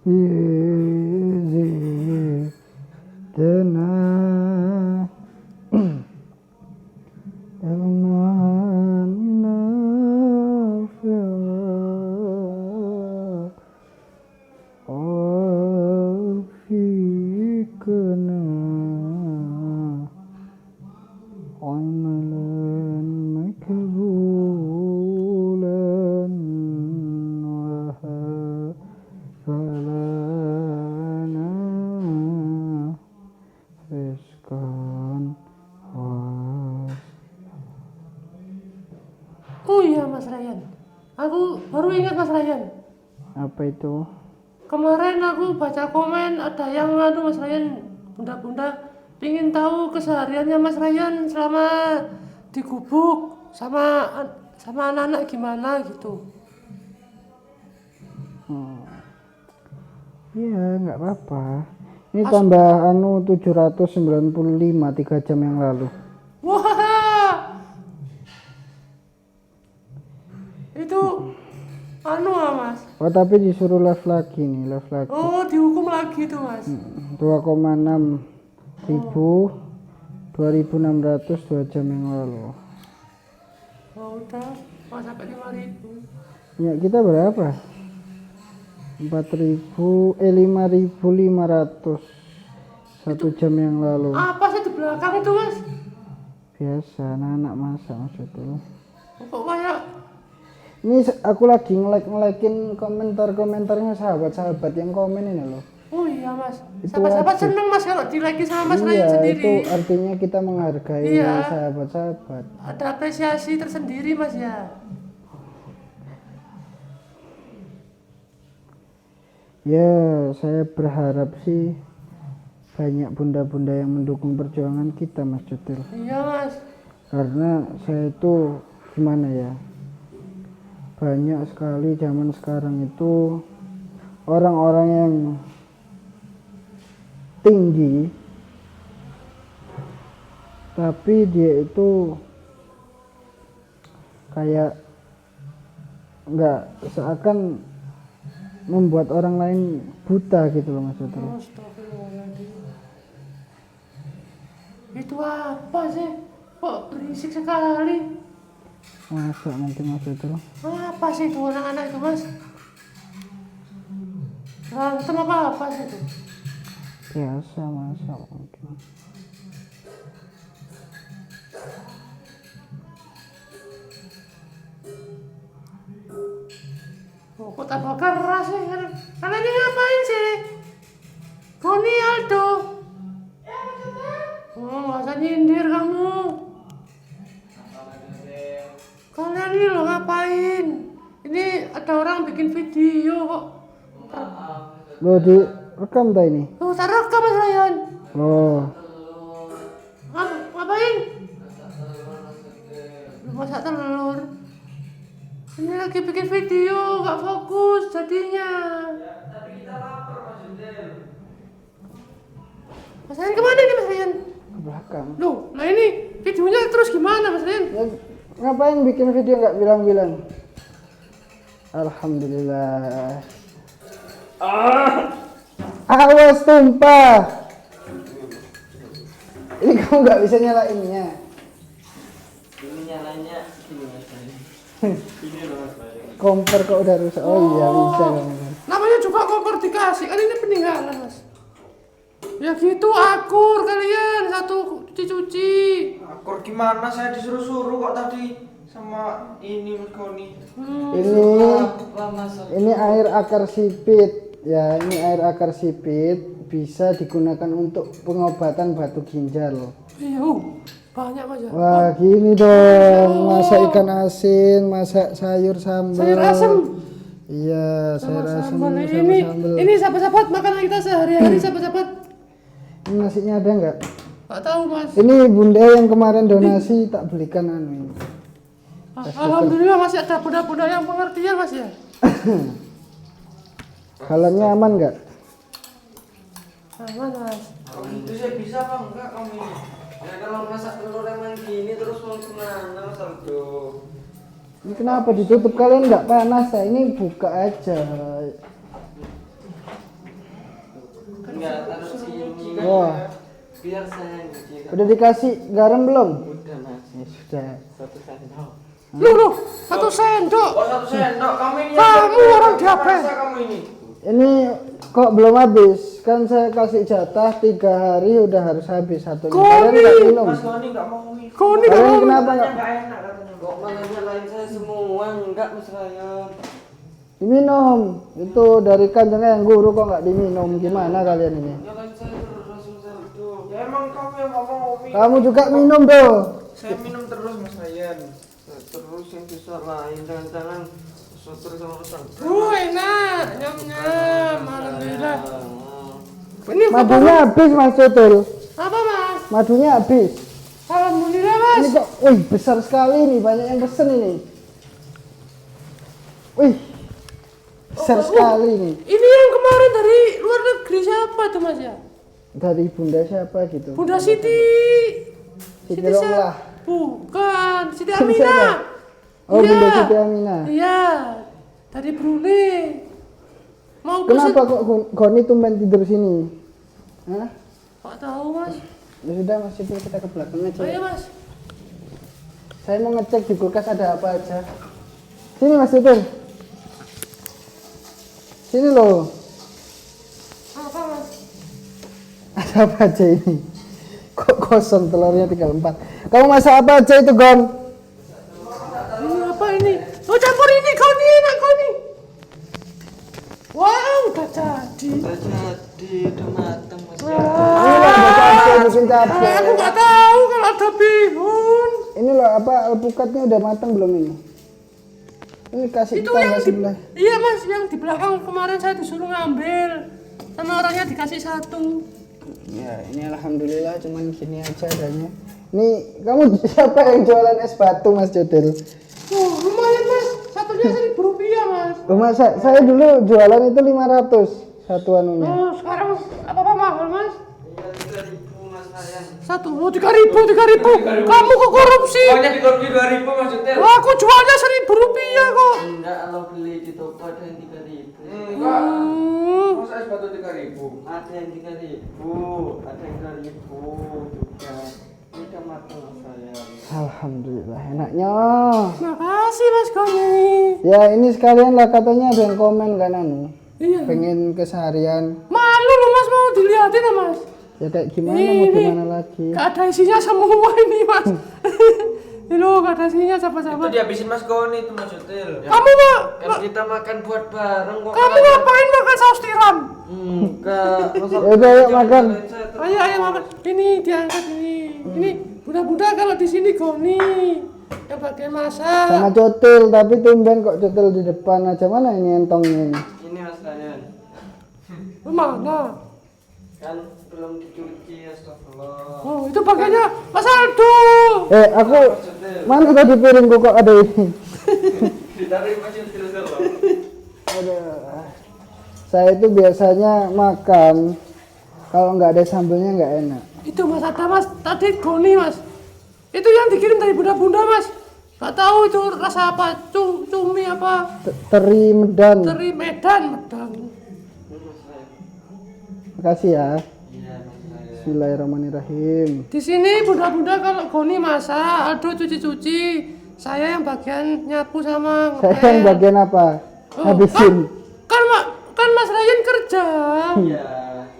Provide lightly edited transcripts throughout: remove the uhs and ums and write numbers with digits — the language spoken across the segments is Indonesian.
Tanah Oh iya Mas Ryan, aku baru ingat Mas Ryan. apa itu? Kemarin aku baca komen ada yang ngadu Mas Ryan, bunda-bunda pingin tahu kesehariannya Mas Ryan selama di gubuk sama anak-anak gimana gitu. Iya, nggak apa-apa. Ini tambah 795 3 jam yang lalu. Wah, itu Mas. Oh, tapi disuruh live lagi nih, live lagi. Oh, dihukum lagi tuh Mas. 2,6 ribu 2600 2 jam yang lalu. Oh udah, mau sampai 5.000. Ya, kita berapa? 5.500 1 jam yang lalu. Apa sih di belakang itu Mas? Biasa, anak masak maksudnya. Kok kayak Ini aku lagi nge-like-in komentar-komentarnya sahabat-sahabat yang komen ini loh. oh iya Mas, Itu sahabat-sahabat wajib. seneng Mas kalau di-like sama Mas Ryan Iya, sendiri. itu artinya kita menghargai Iya. sahabat-sahabat. Ada apresiasi tersendiri Mas ya. Ya, saya berharap sih banyak bunda-bunda yang mendukung perjuangan kita, Mas Cutil. Iya Mas. Karena saya itu gimana ya? Banyak sekali zaman sekarang itu orang-orang yang tinggi, tapi dia itu kayak nggak seakan membuat orang lain buta gitu loh Mas Cutil. Astagfirullahaladzim. Itu apa sih? Kok berisik sekali? Masa nanti Mas Cutil? Apa sih itu anak-anak itu Mas? Berantem apa sih itu? Biasa masa mungkin. Oh, kok tambah keras sih? Kalian ini ngapain sih? Tony Aldo. Oh, nggak usah nyindir kamu. Kalian ini loh ngapain? Ini ada orang bikin video kok. Lo direkam tak ini? Oh, tak rekam Mas Ryan. Oh, Ngapain? Masak telur. Ini lagi bikin video, nggak fokus jadinya. Tapi kita lapar Mas Jendel. Mas Ryan kemana nih Mas Ryan? ke belakang. Loh, nah ini videonya terus gimana Mas Ryan? Ya, ngapain bikin video nggak bilang-bilang? Alhamdulillah. Awas tumpah. Ini kamu nggak bisa nyalainnya. Ini nyalanya gini Mas. Ini loh Mas. Kompor kok udah rusak. Oh iya bisa kamu. Namanya juga kompor dikasih, kan ini peninggalan Mas. Ya gitu akur kalian, satu cuci-cuci. Akur gimana, saya disuruh-suruh kok tadi sama ini Mas Koni. Ini air akar sipit. Ya, ini air akar sipit bisa digunakan untuk pengobatan batu ginjal. Iya, banyak Mas ya. Wah, gini dong. Masak ikan asin, masak sayur sambal. Sayur asem. Iya, sayur asem sama Ini sambal. ini sahabat-sahabat makanan kita sehari-hari sahabat-sahabat. Ini nasinya ada nggak? Gak tahu Mas. Ini bunda yang kemarin donasi tak belikan anu. Alhamdulillah masih ada bunda-bunda yang pengertian Mas ya. Galonnya aman nggak? Aman Mas. Kalau itu saya bisa apa enggak kamu ini? Ya kalau masak telur yang main gini terus mau kemana Mas Aldo? Ini kenapa ditutup? Kalian nggak panas ya? Ini buka aja. Enggak, taruh sini. Wah, Biar saya yang cuci. udah dikasih garam belum? Udah mas. Ya sudah. 1 sendok. Loh, 1 sendok. Oh 1 sendok. Kamu ini. Kamu orang diabetes. Kamu ini. Ini kok belum habis? Kan saya kasih jatah 3 hari udah harus habis satu. Kalian nggak minum? Mas Goni nggak mau minum. Koni Kalian kamu. kenapa nggak Nggak enak katanya. Kok malah nyalain saya semua? Enggak Mas Ryan. diminum? Itu dari kanjengnya yang guru kok nggak diminum? Gimana kalian ini? Nyalain saya terus langsung itu. Ya emang kamu yang nggak mau minum. Kamu juga minum tuh. Saya minum terus Mas Ryan. Terus yang disalahin jangan-jangan sesuatu sama orang. Enak, nyam-nyam. Alhamdulillah. Ini Madunya habis Mas Cetul. apa mas? Madunya habis. Alhamdulillah mas. Ini kok, wih besar sekali nih, banyak yang pesen ini. Wih, besar sekali nih. Ini yang kemarin dari luar negeri siapa tuh mas ya? Dari bunda siapa gitu? Bunda Siti. Siti siapa? Ronglah. Bukan, Siti Siapa? Aminah. Oh, Iya. Bunda Siti Aminah. Iya, dari Brunei. Mau Kenapa kok Goni tumben tidur sini? Hah? Gak tahu mas. Ya sudah Mas Cetul, kita ke belakang aja. Ayo mas. Saya mau ngecek di kulkas ada apa aja. Sini Mas Cetul. Sini loh. Apa mas? Ada apa aja ini? Kok kosong, telurnya tinggal 4. Kamu masak apa aja itu, Gon? Ini apa ini? Oh campur ini kau nih, enak kau nih. Wow, udah jadi. Udah jadi, udah matang Mas. Ini loh, ada cabai, bikin cabai. Aku nggak tahu kalau ada bihun. Ini loh, apa, alpukatnya udah matang belum ini? Ini kasih Itu tetangga yang di, sebelah. iya mas, yang di belakang kemarin saya disuruh ngambil. Sama orangnya dikasih 1. Ya, ini alhamdulillah cuman gini aja adanya. Ini kamu siapa yang jualan es batu Mas Jodel? Lumayan mas, satunya Rp1.000 mas. Saya dulu jualan itu 500 satu anunya. Oh sekarang apa mahal mas? Iya 3.000 Mas Ryan. 3.000. Kamu kok korupsi? Pokoknya dikorupsi 2.000 Mas Jutel. Wah, aku jualnya Rp1.000 kok. Enggak, kalau beli di toko ada yang 3.000. Enggak. Hmm. Masa es batu 3.000? Ada yang 3.000, ada yang 2.000 juga. Ini kan matang Mas Ryan. Alhamdulillah enaknya. Makasih mas Goni. Ya ini sekalian lah katanya ada yang komen kan anu. Iya. Pengen keseharian. Malu lu mas mau dilihatin ya mas. Ya kayak gimana mau gimana lagi? Gak ada isinya semua ini mas. Ini lo gak ada isinya Itu siapa-siapa. dihabisin Mas Goni itu Mas Jutel. Kamu mah, Kan kita makan buat bareng kok. kamu ngapain makan saus tiram? Enggak. Masa Ya udah, yuk makan. saya terus. Ayo makan. Ini diangkat ini. Ini bunda-bunda kalau di sini Goni yang bagian masak. Sama Cotil, tapi tumben kok Cotil di depan aja. Mana ini entongnya ini? Ini Mas Ryan. Mana? Kan belum dicuci, astagfirullah. Oh itu bagiannya Mas Aldo. Aku mana tadi piringku kok ada ini? Ditarik Mas Jutel dulu. Aduh. Saya itu biasanya makan kalau nggak ada sambelnya nggak enak. Itu mas ada mas tadi Goni mas. Itu yang dikirim dari bunda-bunda mas. Gak tahu itu rasa apa, cumi apa, Teri Medan. teri Medan. Makasih ya. Iya Mas Ryan. Bismillahirrahmanirrahim. Di sini bunda-bunda kalau Goni masak, Aldo cuci-cuci, saya yang bagian nyapu sama Saya yang bagian apa? Oh, Habisin. kan Mas Ryan kerja. Iya.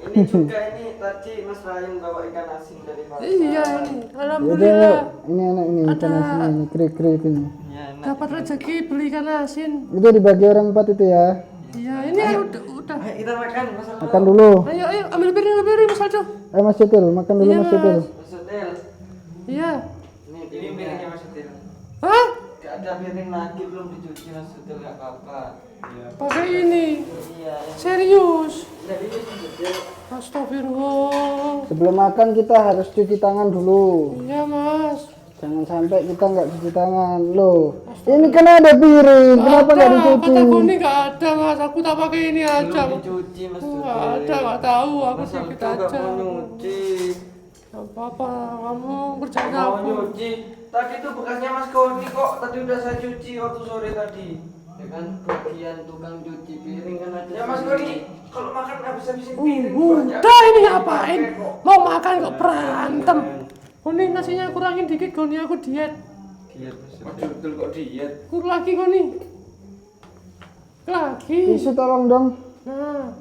Ini juga ini tadi Mas Ryan bawa ikan asin dari pasar. Iya ini, Yaudah, alhamdulillah yuk. Ini enak ini ikan Ada. asin ini krik-krik ini. Iya, enak. dapat rezeki beli ikan asin. Itu dibagi orang 4 itu ya. Iya ini udah. Ayo kita makan Mas Aldo. Makan dulu. Ayo ambil piring Mas Aldo. Ayo Mas Cetul, makan dulu Iya, Mas Cetul. Mas Jutel. Iya. Ini Piringnya Mas Jutel. Hah? Gak ada piring lagi belum dicuci Mas Jutel, gak apa-apa. Iya. Pakai ini. Iya. Serius. Jadi ini Mas Jutel. Astagfirullah. Sebelum makan kita harus cuci tangan dulu. Iya mas. Jangan sampai kita nggak cuci tangan. Loh, ini kan ada piring. Kenapa nggak dicuci? Kata Goni nggak ada mas. Aku tak pakai ini aja. Belum dicuci Mas Jutel. Nggak ada, nggak tahu. Aku Mas sedikit Aldo gak aja. mau nyuci. Gak apa-apa. Kamu kerjanya Mau aku. nyuci. Tadi tuh bekasnya Mas Goni kok. Tadi udah saya cuci waktu sore tadi. Ya kan bagian tukang cuci piring kan ada. Ya Mas Goni, Kalau makan habis-habisin piring. Udah ini ngapain? Mau makan kok berantem? Koni nasinya kurangin dikit, Koni aku diet. Diet Mas Mas Jotil. Jotil kok diet? Kur lagi Koni. Lagi. Tisu tolong dong. Nah.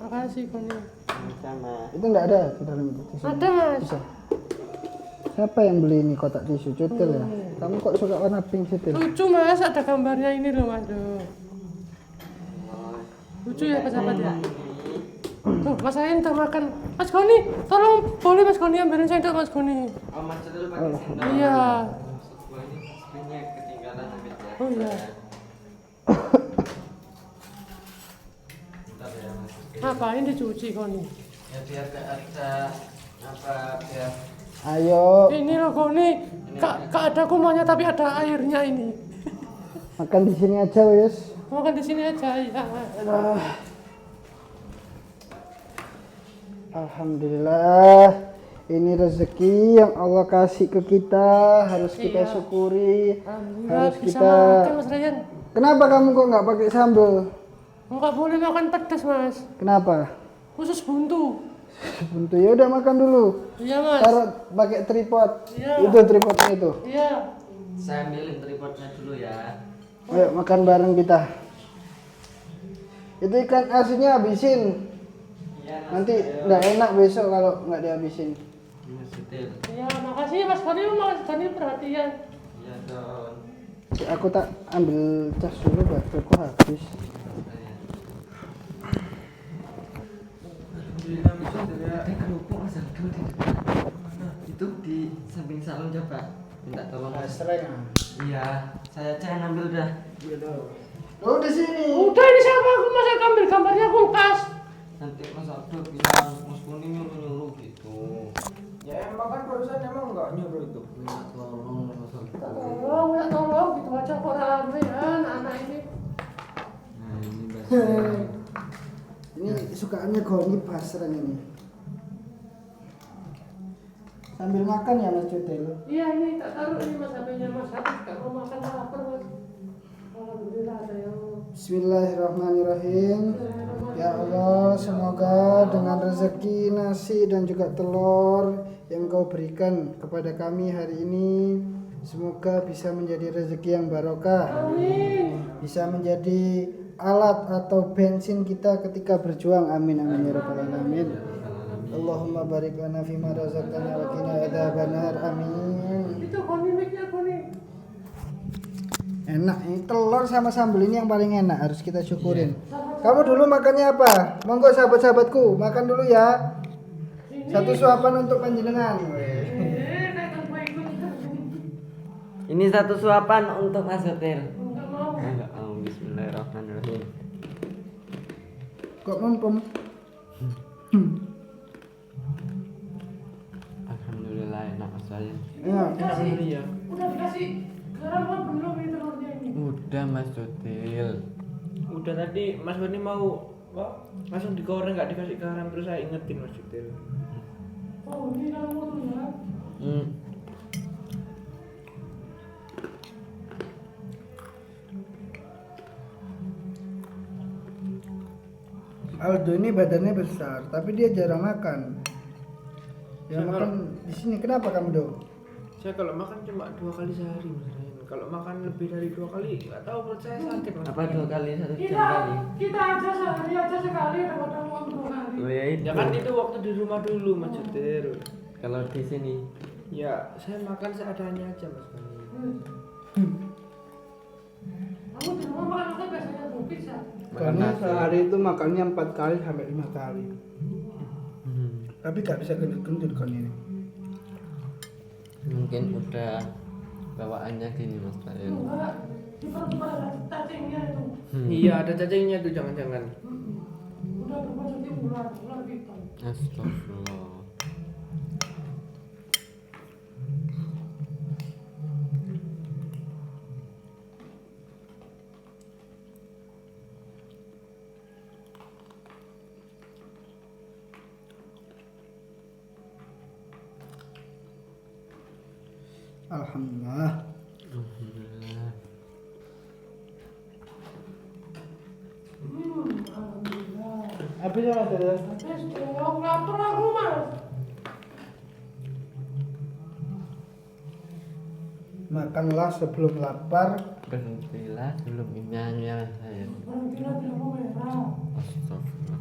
Makasih Koni. Sama. Itu enggak ada di dalam itu tisu. Ada Mas. Bisa. Siapa yang beli ini kotak tisu? Cutil ya? Kamu kok suka warna pink Cutil? Lucu Mas, ada gambarnya ini loh Mas. Duh. Lucu ya sahabat ya. Tuh, Mas Ain udah makan. Mas Goni, tolong boleh Mas Goni ambilin sendok Mas Goni. Oh Mas Jotil pakai sendal. Iya. Wah ini springnya ketinggalan tapi ya. Oh iya. Bentar ya Mas. Ngapain dicuci Goni? Ya biar gak ada apa biar Ayo, Ini loh Goni, gak ada kumannya tapi ada airnya ini. makan di sini aja wes. Makan di sini aja ya. Alhamdulillah, ini rezeki yang Allah kasih ke kita, harus kita Iya. syukuri. Alhamdulillah Harus bisa kita. makan Mas Ryan. Kenapa kamu kok nggak pakai sambal? Enggak boleh makan pedas Mas. Kenapa? Khusus buntu. Buntu ya udah makan dulu. Iya Mas. Taruh pakai tripod. Iya. Itu tripodnya itu. Iya. saya ambilin tripodnya dulu ya. Ayo makan bareng kita. Itu ikan asinnya habisin. Iya Mas. Nanti nggak enak besok kalau nggak dihabisin. Mas Jotil. Iya, makasih Mas Goni, Mas Goni perhatian. Iya Don. Aku tak ambil cas dulu, bateraiku habis. Alhamdulillah Mas Jotil ya. Ada kerupuk Mas Aldo di depan. Itu di samping salon coba. Minta tolong Mas. Iya, saya aja yang ambil dah. Oh di sini. Udah ini siapa aku Mas ambil gambarnya kulkas. Nanti Mas Aldo bilang Mas Kuning nyuruh-nyuruh gitu. Ya emang kan barusan emang nggak nyuruh itu. Minta tolong Mas Aldo. Tolong, ya tolong gitu aja kok rame ya anak ini. Nah ini Mas. Ini sukaannya Goni pasrah ini. Sambil makan ya Mas Cutil. Iya ini tak taruh ini Mas HP-nya Mas. Aku gak mau makan lapar Mas. Alhamdulillah ada yang Bismillahirrahmanirrahim. Ya Allah, semoga dengan rezeki nasi dan juga telur yang Kau berikan kepada kami hari ini, semoga bisa menjadi rezeki yang barokah. Amin. Bisa menjadi alat atau bensin kita ketika berjuang. Amin amin ya rabbal alamin. Allahumma barik lana fima razaqtana wa qina adzabannar. Amin. Itu Goni mic-nya Goni. Enak ini telur sama sambal ini yang paling enak, harus kita syukurin. Kamu dulu makannya apa? Monggo sahabat-sahabatku, makan dulu ya. Satu suapan untuk panjenengan. Kayak gue ikut. Ini satu suapan untuk Mas Jotil. Enggak mau. Enggak mau. Bismillahirrahmanirrahim. Kok mempem? Alhamdulillah enak Mas Ryan. Ya. Dikasih. Udah dikasih garam apa belum ini telurnya ini? Udah Mas Jotil. Udah tadi Mas Goni mau langsung digoreng nggak dikasih garam terus saya ingetin Mas Jotil. Oh ini kamu tuh ya. Aldo ini badannya besar, tapi dia jarang makan. Dia Saya makan di sini. Kenapa kamu dong? Saya kalau makan cuma 2 kali sehari Mas Ryan. Kalau makan lebih dari 2 kali nggak tahu perut saya sakit Mas. Apa 2 kali 1 jam Kita kali? kita aja sehari aja sekali dapat uang 2 hari. Oh ya itu. Ya kan itu waktu di rumah dulu Mas Jotil. Kalau di sini. Ya saya makan seadanya aja Mas Goni. Kamu di rumah makan apa biasanya tuh pizza? Karena sehari itu makannya 4 kali sampai 5 kali. Tapi gak bisa gendut-gendut kan ini. Mungkin udah bawaannya gini Mas Ryan. Enggak, di perut cuma ada cacingnya itu. Iya ada cacingnya tuh jangan-jangan. Udah bermaksud ular piton. Astagfirullah. Alhamdulillah. Alhamdulillah. Alhamdulillah. Habis ya Mas ya? Habis dong, lapar aku Mas. Makanlah sebelum lapar. Berhentilah belum kenyang ya saya. Berhentilah di lampu merah. Astagfirullah.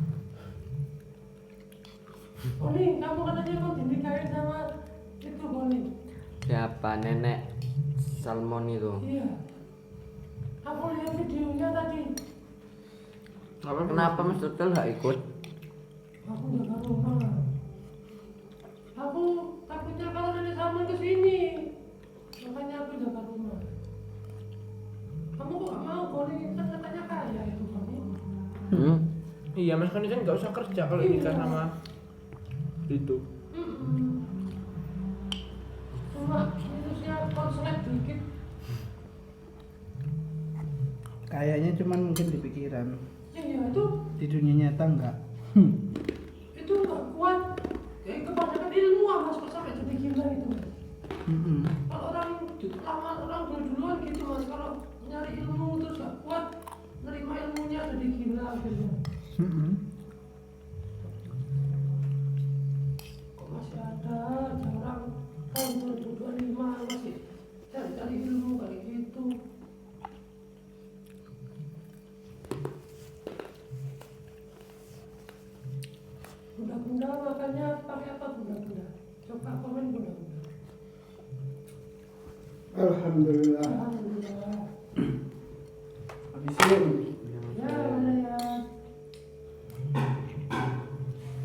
Boni, kamu katanya mau dinikahin sama itu Boni. Siapa nenek Salmon itu? Iya. Aku lihat videonya tadi. Kenapa Mas Tutul nggak ikut? Aku jaga rumah. Aku takutnya kalau nenek Salmon kesini. Makanya aku jaga rumah. Kamu kok gak mau Boni? Kan katanya kaya itu Boni. Iya Mas Koni kan nggak usah kerja kalau nikah sama itu. Cuma minusnya konslet dikit. Kayaknya cuman mungkin di pikiran. Iya itu Di dunia nyata enggak. itu nggak kuat. Kebanyakan ilmu Mas kok sampai jadi gila itu. Kalau orang lama orang duluan gitu Mas, kalau nyari ilmu terus gak kuat nerima ilmunya jadi gila akhirnya. Kok masih ada aja orang tahun 2025 masih cari-cari ilmu kayak gitu. Bunda-bunda makannya pakai apa bunda-bunda? Coba komen bunda-bunda. Alhamdulillah. Alhamdulillah. Habisin. Ya mana ya?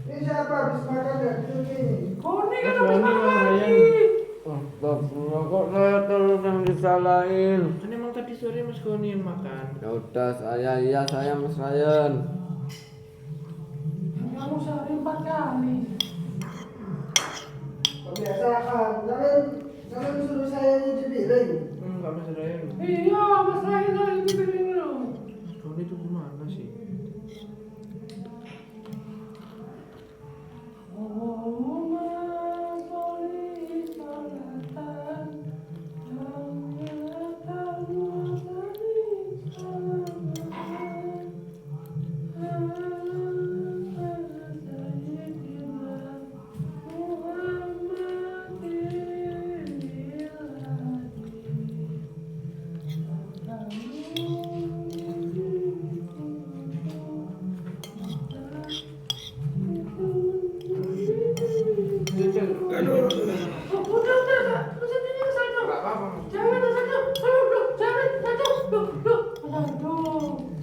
Ini siapa habis makan ya? Ini. Koni kan habis makan lagi. Astagfirullah, kok saya terus yang disalahin? Kan emang tadi sore Mas Koni yang makan. Ya udah saya Mas Ryan. Kamu sehari 4 kali. Kebiasaan. Jangan suruh saya nyuci piring. Enggak Mas Ryan. Iya, Mas Rahim lagi di piring lu. Mas Koni itu gimana sih? Allahumma sholli salatan jamilatan wa sallim salatan ala sayyidina Muhammadin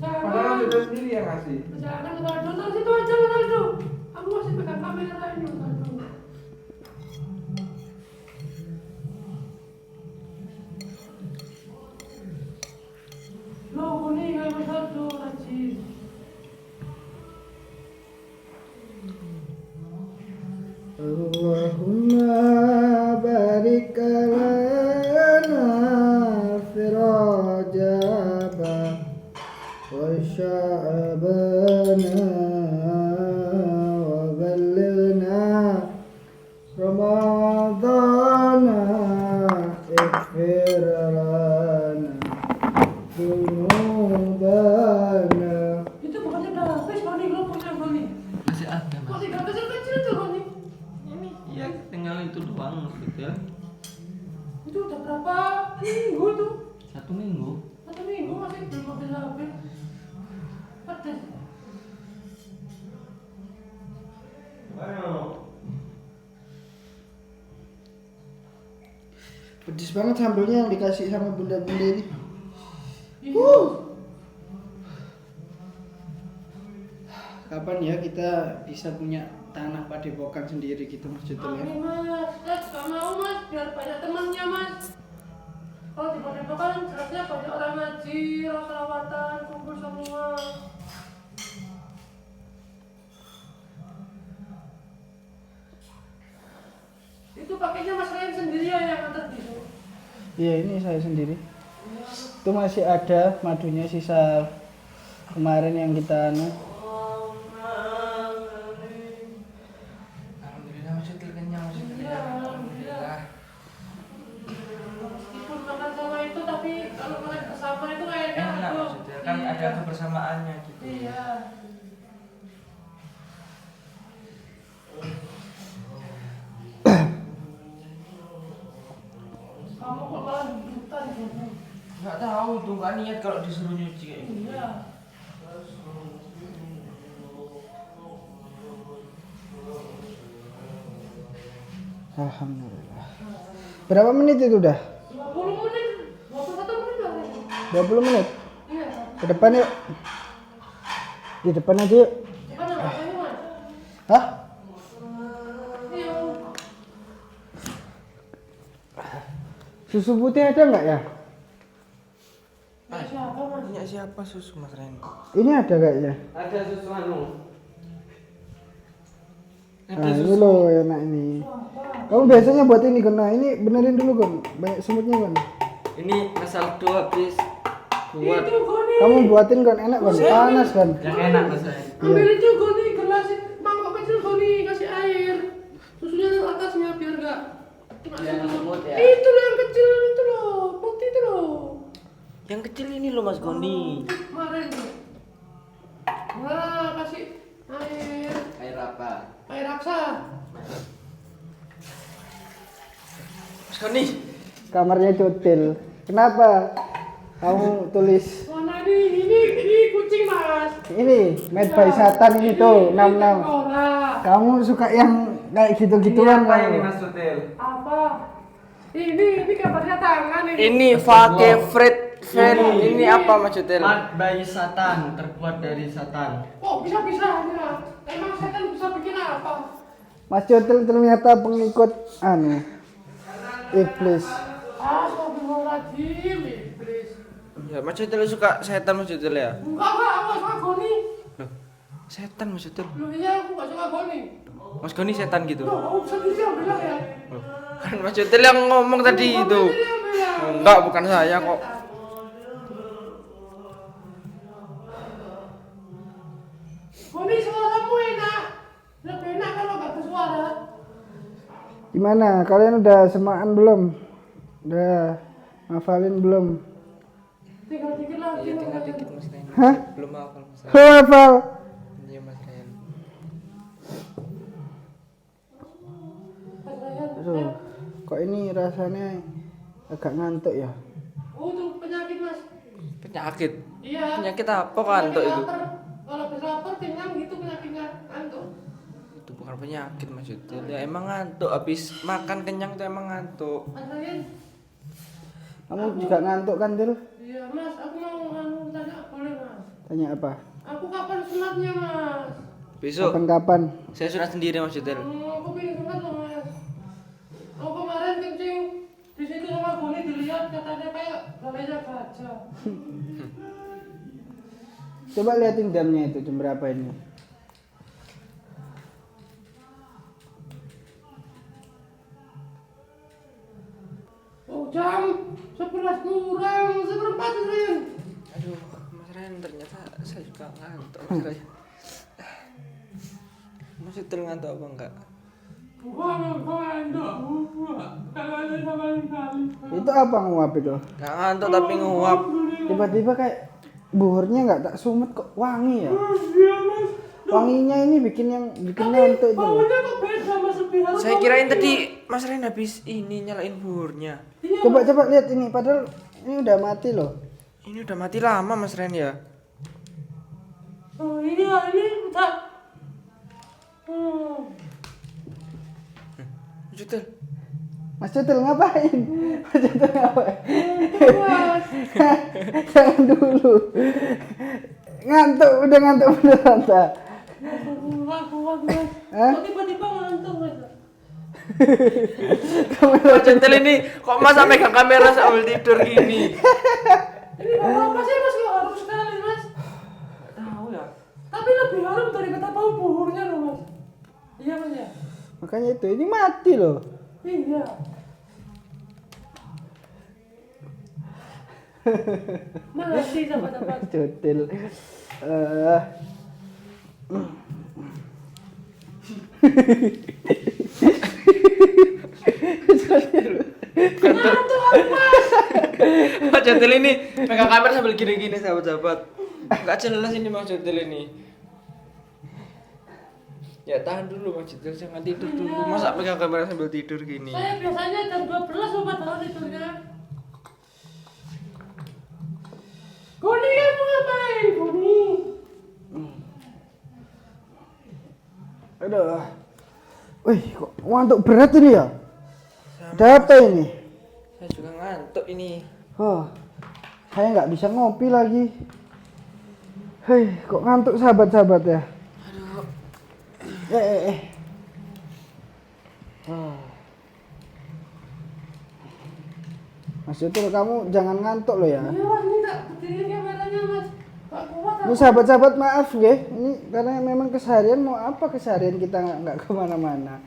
Padahal sudah sendiri yang ngasih. Jangan Ronaldo, terus itu aja Ronaldo. Aku masih pegang kamera ini Ronaldo. Lo kuning kayak Ronaldo, Najib. Allahumma barik lana fi Rajaba wa Sya'bana wa ballighna Ramadana ighfir lana dzunubana. Itu bukannya udah habis kuning lo punya kuning. Masih ada Mas. Masih gak kecil-kecil tuh kuning. Ini ya tinggal itu doang gitu ya. Itu udah berapa minggu tuh? 1 minggu. 1 minggu masih belum habis. Pedes. Pedes banget sambelnya yang dikasih sama bunda-bunda ini. Kapan ya kita bisa punya tanah padepokan sendiri gitu Mas Jutul ya? Amin Mas, gak mau Mas, biar banyak temannya Mas. Kalau di padepokan jelasnya banyak orang ngaji, orang selawatan, kumpul semua. Itu pakainya Mas Ryan sendiri ya yang antar gitu. Iya ini saya sendiri. Itu masih ada madunya sisa kemarin yang kita Alhamdulillah masih kenyang masih Iya, alhamdulillah. Meskipun makan sama itu, tapi kalau makan bersama itu kayak enak tuh. maksudnya kan Iya. ada kebersamaannya gitu. Iya. Kamu kok malah dudutan kamu? Nggak tahu tuh, nggak niat kalau disuruh nyuci kayak gitu. Iya. Alhamdulillah. Berapa menit itu udah? 20 menit. 21 menit lah. 20 menit. Iya. Ke depan yuk. Di depan aja yuk. Gimana rasanya, Mas? Hah? Iya. Susu putih ada nggak ya? Siapa, Mas? Punya siapa susu Mas Ren? Ini ada kayaknya. Ada susu anu. Nah, ini loh enak ini. Kamu biasanya buat ini kan? Nah, ini benerin dulu kan. Banyak semutnya kan. Ini asal dua habis buat Itu Goni. Kamu buatin kan enak kan? Panas kan? yang enak Mas Ren. Ambil itu Goni, gelas mangkok kecil Goni, kasih air. Susunya di atasnya biar enggak kena Biar nggak semut ya. Itu loh yang kecil itu loh, putih itu loh. Yang kecil ini loh Mas Goni. Kemarin. Nah, kasih air. Air apa? Air raksa. Mas Goni. Kamarnya cutil. Kenapa? Kamu tulis Mana ini kucing, Mas. ini made by Satan ini tuh 66. Ora. Kamu suka yang kayak gitu-gituan Apa ini kamu? Mas Sutil? Apa? Ini kabarnya tangan ini. Ini Fake Fred Fan. Ini apa Mas Jutel? Mat bayi Satan, terbuat dari Satan. Kok bisa-bisanya? Emang setan bisa bikin apa? Mas Cutil ternyata pengikut iblis. Astagfirullahaladzim, iblis. Ya, Mas Jutel suka setan Mas Jutel ya? Enggak, aku gak suka Goni. Loh, setan Mas Jutel. Loh iya, aku gak suka Goni. Mas Goni setan gitu. Loh, aku sendiri yang bilang ya. Loh, kan Mas Jutel yang ngomong tadi Kamu itu. sendiri yang bilang. Enggak, bukan saya kok. Goni, suaramu enak. Lebih enak kalau gak bersuara. Gimana? Kalian udah semaan belum? Udah ngafalin belum? Tinggal dikit lagi. Iya, tinggal dikit Mas Ren. Hah? Belum hafal Mas Ren. Hafal. Iya Mas Ren. Aduh, kok ini rasanya agak ngantuk ya? Oh, itu penyakit, Mas. Penyakit. Iya. Penyakit apa kantuk itu? Lapar. Kalau habis lapar kenyang gitu penyakitnya ngantuk. Itu bukan penyakit Mas Jutel. Ya emang ngantuk habis makan kenyang tuh emang ngantuk. Mas Ryan, Kamu juga ngantuk kan, Dil? iya Mas, aku mau tanya boleh Mas? Tanya apa? Aku kapan sunatnya Mas? Besok Kapan-kapan? saya sunat sendiri Mas Jutel. Aku pengen sunat loh Mas. Aku kemarin kencing di situ sama Goni dilihat katanya kayak balainya gajah. Coba liatin jamnya itu jam berapa ini? Oh jam 11 kurang seperempat Ryan. Aduh, Mas Ren ternyata saya juga ngantuk Mas Ren. Mas Jutel ngantuk apa enggak? Bukan kalau ada sama sekali. Itu apa nguap itu? Enggak ngantuk tapi nguap. Tiba-tiba kayak buhurnya nggak tak sumet kok wangi ya? Iya Mas. Wanginya ini bikin ngantuk itu. Baunya kok beda Mas Biar. Saya kirain tadi Mas Ren habis ini nyalain buurnya. Coba lihat ini, padahal ini udah mati loh. Ini udah mati lama Mas Ren ya. Oh ini udah. Mas Jutel. Mas Cutil ngapain? Mas Cutil ngapain? Mas. Jangan dulu. Udah ngantuk beneran tak? Kuat Mas. Hah? Kok tiba-tiba ngantuk Mas? Mas Jutel ini kok Mas sampai ke kamera sambil tidur gini? Ini apa sih Mas? Kok harum sekali Mas? Tahu ya. Tapi lebih harum daripada bau buhurnya loh Mas. Iya Mas ya? Makanya itu, ini mati loh. Iya. Mati sahabat-sahabat. Cutil. Ngantuk aku Mas. Mas Jutel ini pegang kamera sambil gini-gini sahabat-sahabat. Enggak jelas ini Mas Jutel ini. Ya tahan dulu Mas Jitil, jangan tidur dulu. Masa pegang kamera sambil tidur gini? Saya biasanya jam 12 loh padahal tidurnya. Goni kamu ngapain, Goni? Aduh. Wih, kok ngantuk berat ini ya? Ada apa ini? Saya juga ngantuk ini. Oh, saya nggak bisa ngopi lagi. Hei, kok ngantuk sahabat-sahabat ya? Aduh. Oh. Mas Yutul, kamu jangan ngantuk loh ya. Iya mas, ini tak berdiri kameranya mas. Gak kuat Ini sahabat-sahabat maaf ya, ini karena memang keseharian mau apa keseharian kita nggak kemana-mana.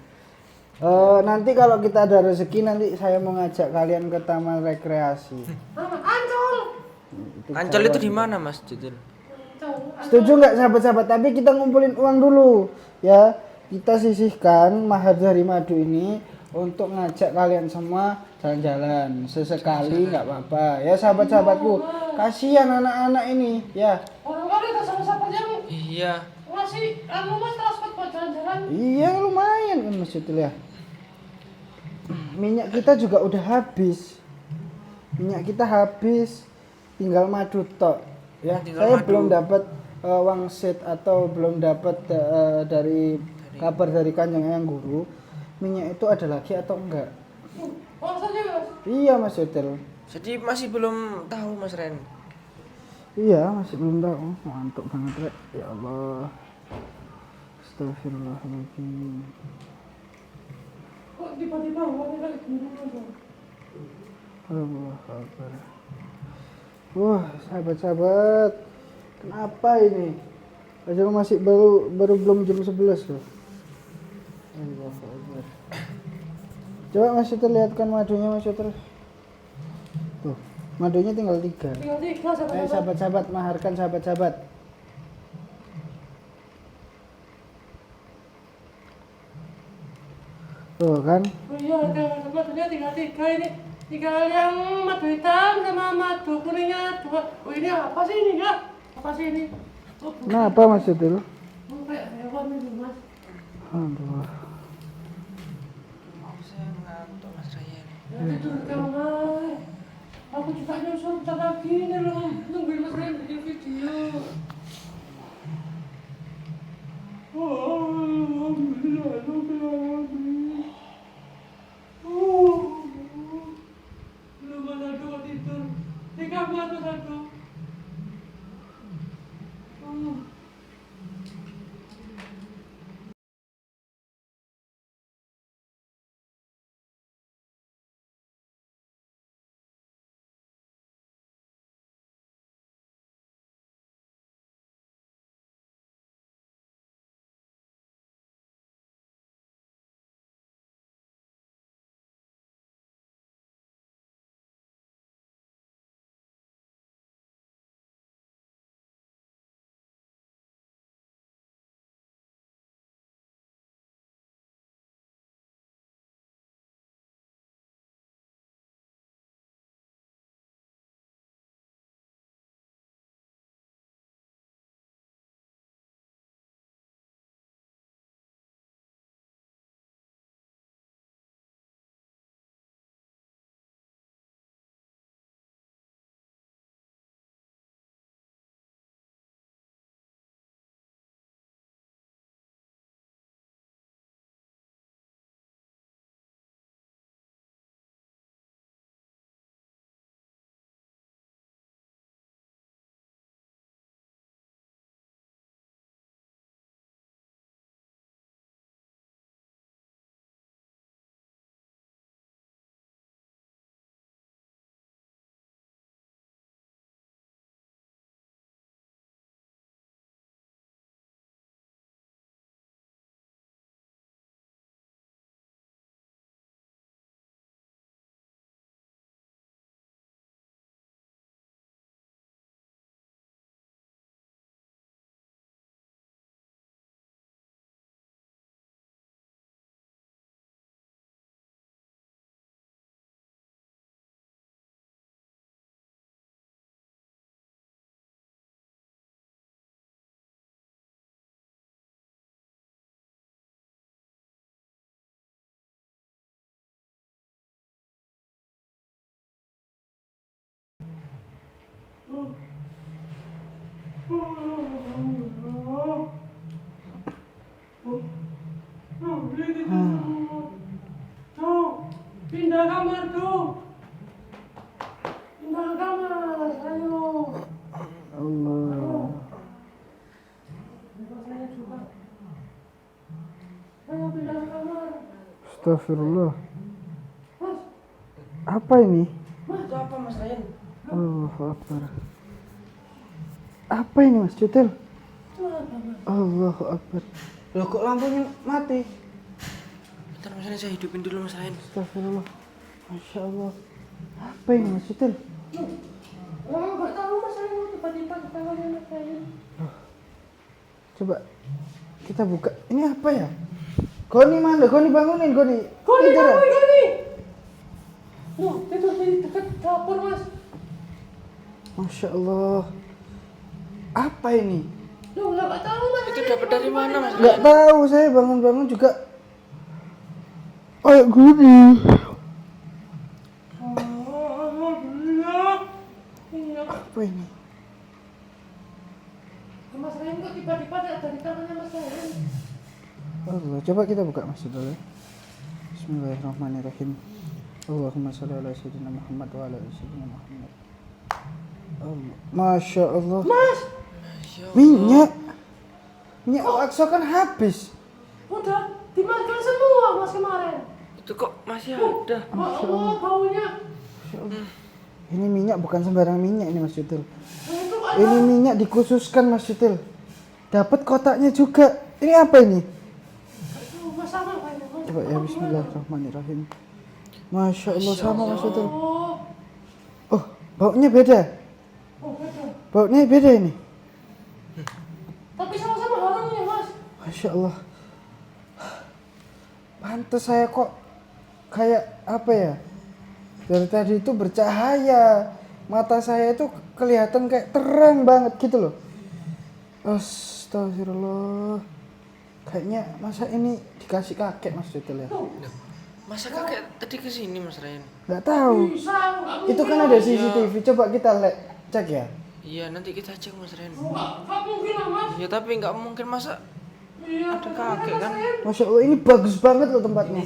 Nanti kalau kita ada rezeki nanti saya mau ngajak kalian ke taman rekreasi. Ancol. Ancol itu di mana Mas Jitil? Setuju nggak sahabat-sahabat? Tapi kita ngumpulin uang dulu ya. Kita sisihkan mahar dari madu ini untuk ngajak kalian semua jalan-jalan sesekali nggak apa-apa ya sahabat-sahabatku. Kasihan anak-anak ini ya. Orang kali ada sahabat-sahabat yang Iya. ngasih mas transport buat jalan-jalan. Iya lumayan kan maksudnya. Minyak kita juga udah habis. Minyak kita habis, tinggal madu tok. Ya, Tinggal saya madu. belum dapat wangsit atau belum dapat dari kabar dari Kanjeng Eyang Guru. Minyak itu ada lagi atau enggak? Saja mas. Iya Mas Yotel. Jadi masih belum tahu Mas Ren. Iya masih belum tahu. Ngantuk banget Rek. Ya Allah. Astagfirullahaladzim. Kok tiba-tiba uangnya kayak gini mas? Allah Akbar. Wah sahabat-sahabat, kenapa ini? Padahal masih baru belum jam 11 loh. Allah Akbar. Coba Mas Yuter lihatkan madunya Mas Yuter. Tuh, madunya tinggal 3. Tinggal 3 Ayo sahabat-sahabat. sahabat-sahabat, maharkan sahabat-sahabat. Tuh kan? Oh iya, madunya tinggal 3 ini. Tinggal yang madu hitam sama madu kuningnya 2. Oh ini apa sih ini ya? Apa sih ini? Oh, bukan. Kenapa Mas Yuter? Oh, kayak hewan itu mas. Aduh. Saya ngantuk Mas Ryan. Ya tidur kamar. Aku juga nyusul bentar lagi nih loh. Nungguin mas Ren bikin video. Oh, alhamdulillah, alhamdulillah. Belum ada dua tidur. Di kamar tuh satu. Pindah kamar tuh. Pindah kamar, ayo. Allah. Saya juga. Ayo pindah kamar. Astagfirullah. Mas, Apa ini? Itu apa Mas Ryan? Allahu Akbar. Apa ini Mas Cutil? Allahu Akbar. Loh kok lampunya mati? Bentar Mas Ryan, saya hidupin dulu Mas Ryan. Astagfirullah. Masya Allah. Apa ini Mas Cutil? nggak tahu Mas, saya tiba-tiba ketahuan anak saya. Coba kita buka. Ini apa ya? Goni mana? Goni bangunin Goni. Goni, Tidur ya? Goni. Loh, tidur di dekat dapur Mas. Masya Allah. Apa ini? Loh, nggak tahu Mas. Itu dapat dari mana Mas Nggak Ryan? tahu, saya bangun-bangun juga. Oh, Goni. Iya. Apa ini? Mas Ryan kok tiba-tiba ada di tangannya Mas Ryan? Allah, coba kita buka masjid dulu. Bismillahirrahmanirrahim. Allahumma sholli ala sayyidina Muhammad wa ala ali sayyidina Muhammad. Allah. Masya Allah. Mas, Minyak. Minyak Al-Aqsa kan habis. udah dimakan semua Mas kemarin. Itu kok masih ada? Masya Allah, baunya. Masya Allah. Ini minyak bukan sembarang minyak ini Mas Yutil. Nah, itu ada. Ini minyak dikhususkan Mas Yutil. Dapat kotaknya juga. Ini apa ini? Aduh, Mas sama kayaknya Mas. Coba ya, bismillahirrahmanirrahim. Masya Allah, sama Mas Yutil. Oh, Oh, baunya beda. beda. Baunya beda ini. Tapi sama-sama harumnya Mas. Masya Allah. Pantes saya kok kayak apa ya? Dari tadi itu bercahaya. Mata saya itu kelihatan kayak terang banget gitu loh. Astagfirullah. Kayaknya masa ini dikasih kakek Mas Yutil ya? Masa kakek tadi kesini Mas Ryan? Nggak tahu. Bisa, nggak Itu mungkin, kan ada Mas. CCTV. Coba kita cek ya. Iya nanti kita cek Mas Ryan. Nggak mungkin lah Mas. Ya tapi nggak mungkin masa Iya, ada kakek kan? Masya Allah, ini bagus banget loh tempatnya.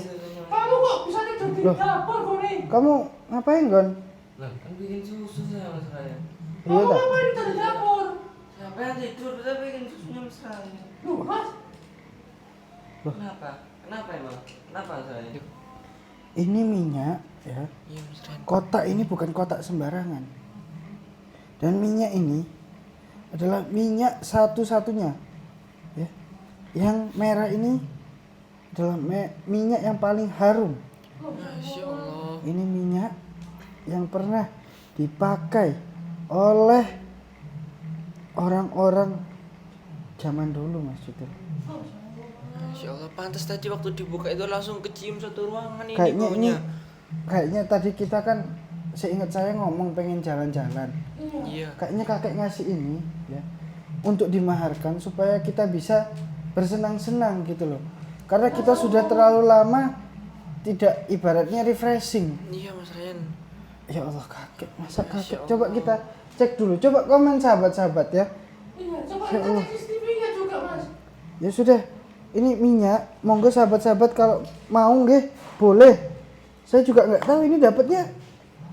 Kamu kok bisa tidur di Loh. dapur Goni? Kamu ngapain Gon? Lah, kan bikin susu saya Mas Ryan. Iya Kamu tak? ngapain di dapur? Siapa yang tidur? Kita bikin susunya Mas Ryan. Loh, Mas. Kenapa? Kenapa emang? Kenapa Mas Ryan? Ini minyak ya. Iya Mas Ryan. Kotak ini bukan kotak sembarangan. Dan minyak ini adalah minyak satu-satunya. Ya. Yang merah ini adalah minyak yang paling harum. Masya Allah. Ini minyak yang pernah dipakai oleh orang-orang zaman dulu Mas Yutil. Masya Allah. Pantas tadi waktu dibuka itu langsung kecium satu ruangan ini Kayaknya ini baunya. kayaknya tadi kita kan seingat saya ngomong pengen jalan-jalan. Iya. Kayaknya kakek ngasih ini ya untuk dimaharkan supaya kita bisa bersenang-senang gitu loh. Karena kita sudah terlalu lama tidak ibaratnya refreshing. Iya Mas Ryan. Ya Allah kakek, masa kakek? Allah. Coba kita cek dulu. Coba komen sahabat-sahabat ya. Iya, coba Ya kita Allah. cek CCTV-nya juga Mas. Ya sudah. Ini minyak, monggo sahabat-sahabat kalau mau nggih boleh. Saya juga nggak tahu ini dapatnya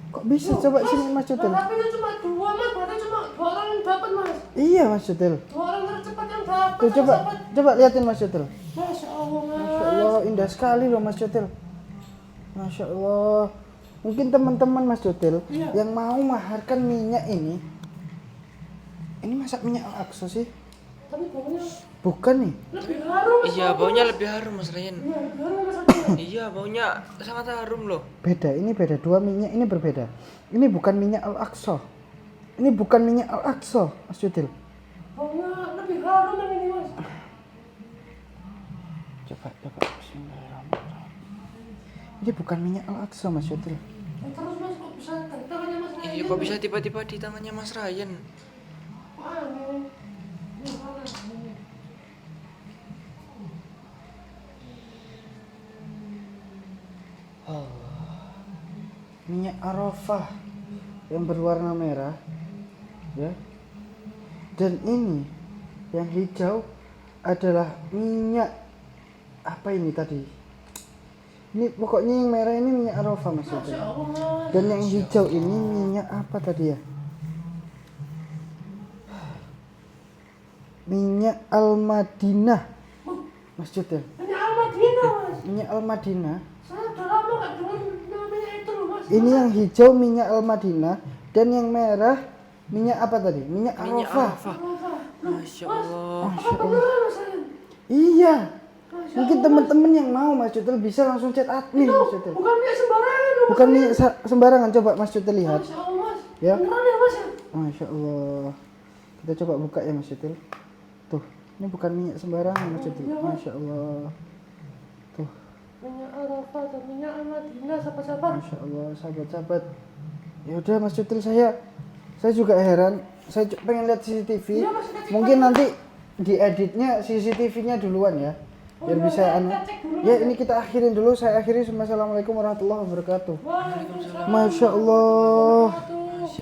kok bisa. Coba sini Mas Cutil. Tapi itu cuma dua Mas, berarti cuma dua orang yang dapat Mas. Iya Mas Cutil. Dua orang tercepat yang dapat. Tuh coba liatin Mas Cutil. Masya Allah Mas. Masya Allah, indah sekali loh Mas Cutil. Masya Allah. Mungkin teman-teman Mas Cutil Iya. yang mau maharkan minyak ini masak minyak Al-Aqsa sih? Tapi baunya Bukan nih. lebih harum Mas. Iya baunya lebih harum Mas Ryan. Iya, lebih harum Mas. Iya baunya sangat harum loh. Beda, ini beda. Dua minyak ini berbeda. Ini bukan minyak Al-Aqsa. Ini bukan minyak Al-Aqsa, Mas Cutil. Baunya lebih harum yang ini Mas. Coba. Bismillahirrahmanirrahim. Ini bukan minyak Al-Aqsa, Mas Cutil. Terus Mas kok bisa di tangannya Mas Ryan? Iya kok bisa tiba-tiba di tangannya Mas Ryan? Kok aneh? Ini mana? Ini. Minyak Arafah yang berwarna merah ya. Dan ini yang hijau adalah minyak apa ini tadi? Ini pokoknya yang merah ini minyak Arafah Mas Yutil. Masya Allah, Mas. Dan yang hijau ini minyak apa tadi ya? Minyak Al-Madinah Mas Yutil. Minyak Al-Madinah, Mas. Minyak Al-Madinah. Saya udah lama nggak dengar nama minyak itu loh, Mas. Ini yang hijau minyak Al-Madinah dan yang merah minyak apa tadi? Minyak Arafah. Masya Allah. Apa beneran, Mas Ryan? Iya. Masya Mungkin Allah, teman-teman yang mau Mas Yutil bisa langsung chat admin Mas Yutil. bukan minyak sembarangan loh, Mas Bukan Ryan. minyak sembarangan, coba Mas Yutil lihat. Masya Allah, Mas. Ya. Beneran ya, Mas ya? Masya Allah. Kita coba buka ya Mas Yutil. Tuh, ini bukan minyak sembarangan Mas Yutil. Masya Allah. Tuh, Minyak Arafah dan minyak Al-Madinah, sahabat-sahabat. Masya Allah, sahabat-sahabat. Ya udah Mas Yutil, saya juga heran. Saya pengen lihat CCTV. Iya, Mas, kita cek Mungkin nanti dieditnya CCTV-nya duluan ya. Biar iya, bisa kita anu. cek dulu, Ya, Mas. ini kita akhirin dulu. Saya akhiri. Assalamualaikum warahmatullahi wabarakatuh. Waalaikumsalam. Masya Allah. Wabarakatuh.